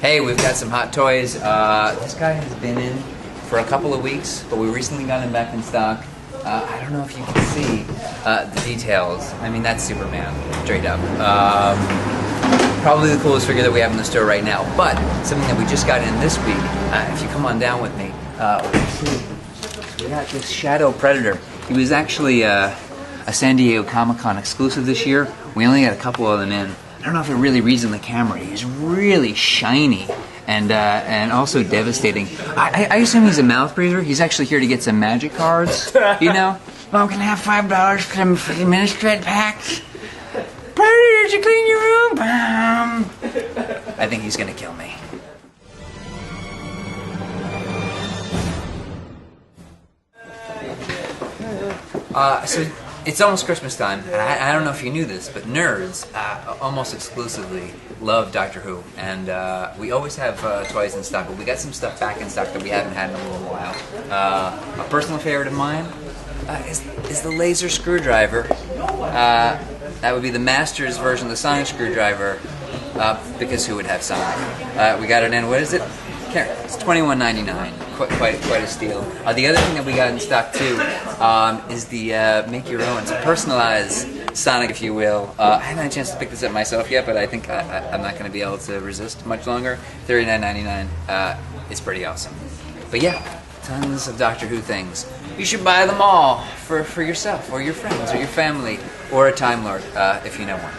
Hey, we've got some hot toys. This guy has been in for a couple of weeks, but we recently got him back in stock. I don't know if you can see the details. I mean, that's Superman, straight up. Probably the coolest figure that we have in the store right now, but something that we just got in this week, if you come on down with me, we got this Shadow Predator. He was actually a San Diego Comic-Con exclusive this year. We only got a couple of them in. I don't know if it really reads on the camera. He's really shiny and also devastating. I assume he's a mouth breather. He's actually here to get some magic cards, you know? Mom, can I have $5 for them administrative packs? Predator, did you clean your room? I think he's gonna kill me. So it's almost Christmas time, and I don't know if you knew this, but nerds almost exclusively love Doctor Who, and we always have toys in stock, but we got some stuff back in stock that we haven't had in a little while. A personal favorite of mine is the laser screwdriver. That would be the Masters version of the sonic screwdriver, because who would have Sonic? We got it in, what is it? It's $21.99. Quite a steal. The other thing that we got in stock too is the make your own. It's a personalized Sonic, if you will. I haven't had a chance to pick this up myself yet, but I think I'm not going to be able to resist much longer. $39.99. It's pretty awesome. But yeah, tons of Doctor Who things. You should buy them all for yourself, or your friends, or your family, or a Time Lord, if you know one.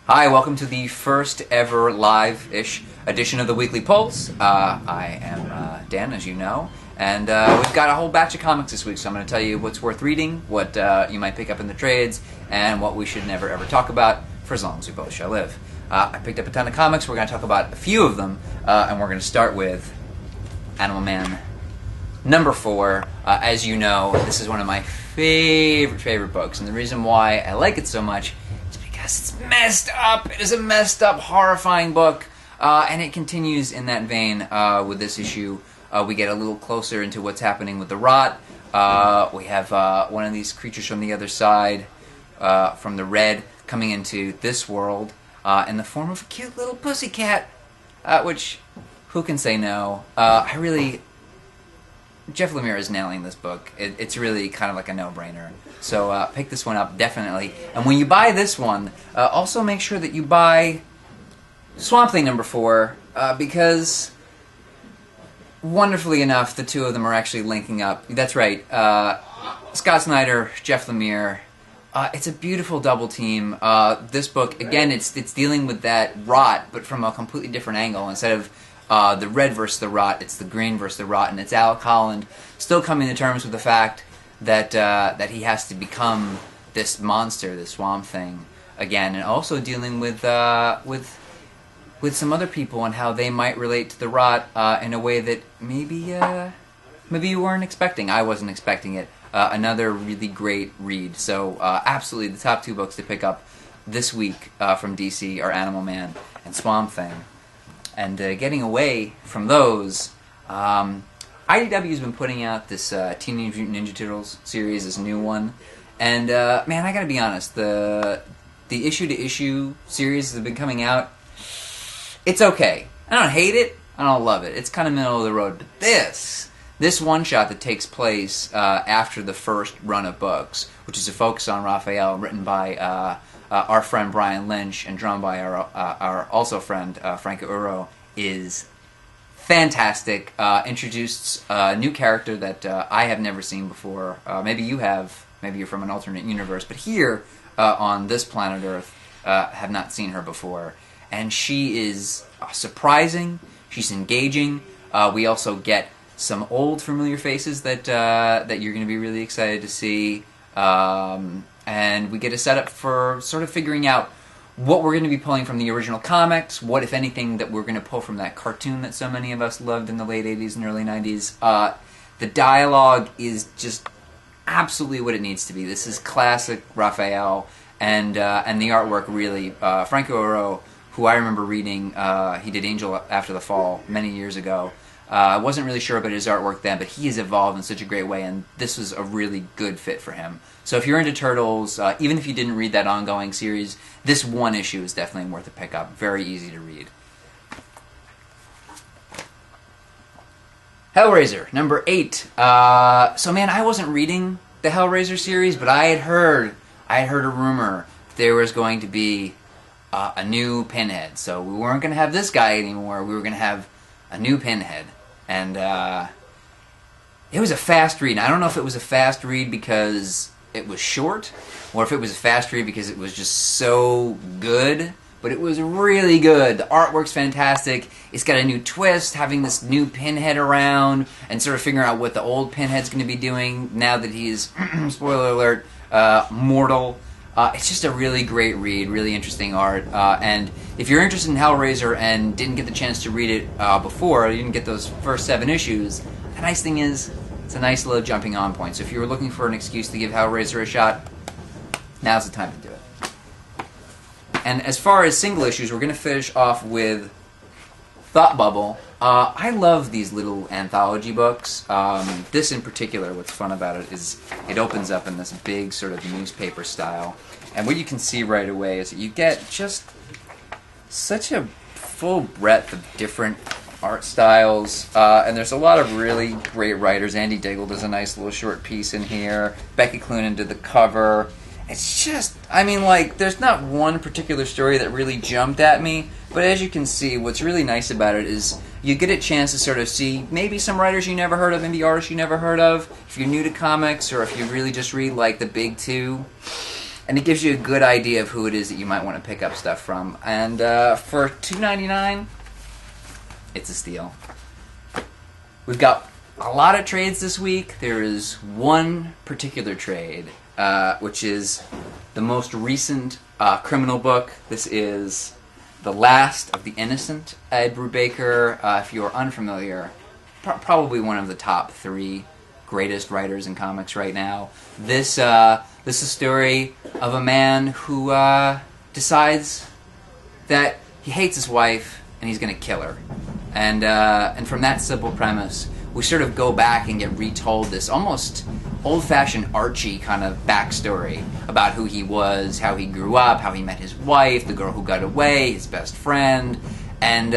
Hi, welcome to the first ever live-ish edition of the Weekly Pulse. I am Dan, as you know, and we've got a whole batch of comics this week, so I'm going to tell you what's worth reading, what you might pick up in the trades, and what we should never ever talk about for as long as we both shall live. I picked up a ton of comics. We're going to talk about a few of them, and we're going to start with Animal Man number 4. As you know, this is one of my favorite books, and the reason why I like it so much is because it's messed up. It is a messed up, horrifying book, and it continues in that vein with this issue. We get a little closer into what's happening with the Roth. We have one of these creatures from the other side, from the red, coming into this world in the form of a cute little pussycat, which, who can say no? Jeff Lemire is nailing this book. It's really kind of like a no-brainer. So pick this one up, definitely. And when you buy this one, also make sure that you buy Swamp Thing number 4, because wonderfully enough, the two of them are actually linking up. That's right. Scott Snyder, Jeff Lemire. It's a beautiful double team. This book, again, it's dealing with that Roth, but from a completely different angle. Instead of the red versus the Roth, it's the green versus the Roth, and it's Alec Holland still coming to terms with the fact that that he has to become this monster, this Swamp Thing, again, and also dealing with some other people and how they might relate to the Roth in a way that maybe you weren't expecting. I wasn't expecting it. Another really great read. So absolutely, the top 2 books to pick up this week from DC are Animal Man and Swamp Thing. And getting away from those, IDW's been putting out this Teenage Mutant Ninja Turtles series, this new one. And man, I gotta be honest, the issue-to-issue series that have been coming out, it's okay. I don't hate it, I don't love it. It's kind of middle of the road. But this one-shot that takes place after the first run of books, which is a focus on Raphael, written by our friend Brian Lynch and drawn by our also friend Franco Uro, is fantastic. Introduced a new character that I have never seen before. Maybe you have. Maybe you're from an alternate universe. But here on this planet Earth, have not seen her before. And she is surprising. She's engaging. We also get some old familiar faces that you're going to be really excited to see. And we get a setup for sort of figuring out what we're going to be pulling from the original comics, what, if anything, that we're going to pull from that cartoon that so many of us loved in the late 80s and early 90s. The dialogue is just absolutely what it needs to be. This is classic Raphael, and the artwork really, Franco Uro, who I remember reading, he did Angel After the Fall many years ago. I wasn't really sure about his artwork then, but he has evolved in such a great way, and this was a really good fit for him. So if you're into Turtles, even if you didn't read that ongoing series, this one issue is definitely worth a pick up. Very easy to read. Hellraiser, number 8. So man, I wasn't reading the Hellraiser series, but I had heard a rumor that there was going to be a new Pinhead. So we weren't going to have this guy anymore. We were going to have a new Pinhead. And it was a fast read. I don't know if it was a fast read because it was short, or if it was a fast read because it was just so good. But it was really good. The artwork's fantastic. It's got a new twist, having this new Pinhead around, and sort of figuring out what the old Pinhead's going to be doing now that he's, spoiler alert, mortal. It's just a really great read, really interesting art. And if you're interested in Hellraiser and didn't get the chance to read it before, you didn't get those first 7 issues, the nice thing is, it's a nice little jumping on point. So if you were looking for an excuse to give Hellraiser a shot, now's the time to do it. And as far as single issues, we're going to finish off with Thought Bubble. I love these little anthology books. This in particular, what's fun about it is it opens up in this big sort of newspaper style. And what you can see right away is that you get just such a full breadth of different art styles. And there's a lot of really great writers. Andy Diggle does a nice little short piece in here. Becky Cloonan did the cover. It's just, I mean, like, there's not one particular story that really jumped at me, but as you can see, what's really nice about it is you get a chance to sort of see maybe some writers you never heard of, maybe artists you never heard of, if you're new to comics, or if you really just read, like, the big two, and it gives you a good idea of who it is that you might want to pick up stuff from. And for $2.99, it's a steal. We've got a lot of trades this week. There is one particular trade, which is the most recent criminal book. This is The Last of the Innocent, Ed Brubaker. If you're unfamiliar, probably one of the top 3 greatest writers in comics right now. This is a story of a man who decides that he hates his wife and he's going to kill her. And from that simple premise, we sort of go back and get retold this almost old-fashioned Archie kind of backstory about who he was, how he grew up, how he met his wife, the girl who got away, his best friend, and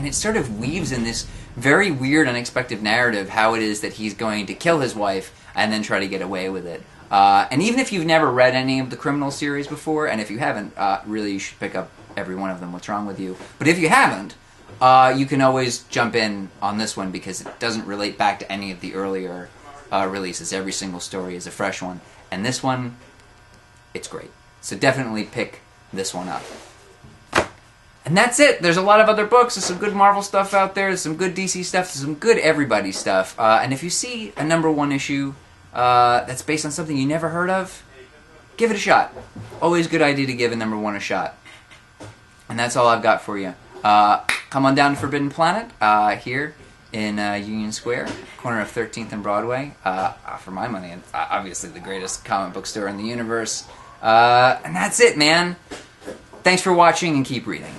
it sort of weaves in this very weird, unexpected narrative how it is that he's going to kill his wife and then try to get away with it. And even if you've never read any of the criminal series before, and if you haven't, really you should pick up every one of them. What's wrong with you? But if you haven't, you can always jump in on this one because it doesn't relate back to any of the earlier releases. Every single story is a fresh one. And this one, it's great. So definitely pick this one up. And that's it. There's a lot of other books. There's some good Marvel stuff out there. There's some good DC stuff. There's some good everybody stuff. And if you see a #1 issue that's based on something you never heard of, give it a shot. Always a good idea to give a #1 a shot. And that's all I've got for you. Come on down to Forbidden Planet here in Union Square, corner of 13th and Broadway. For my money, and obviously the greatest comic book store in the universe. And that's it, man. Thanks for watching and keep reading.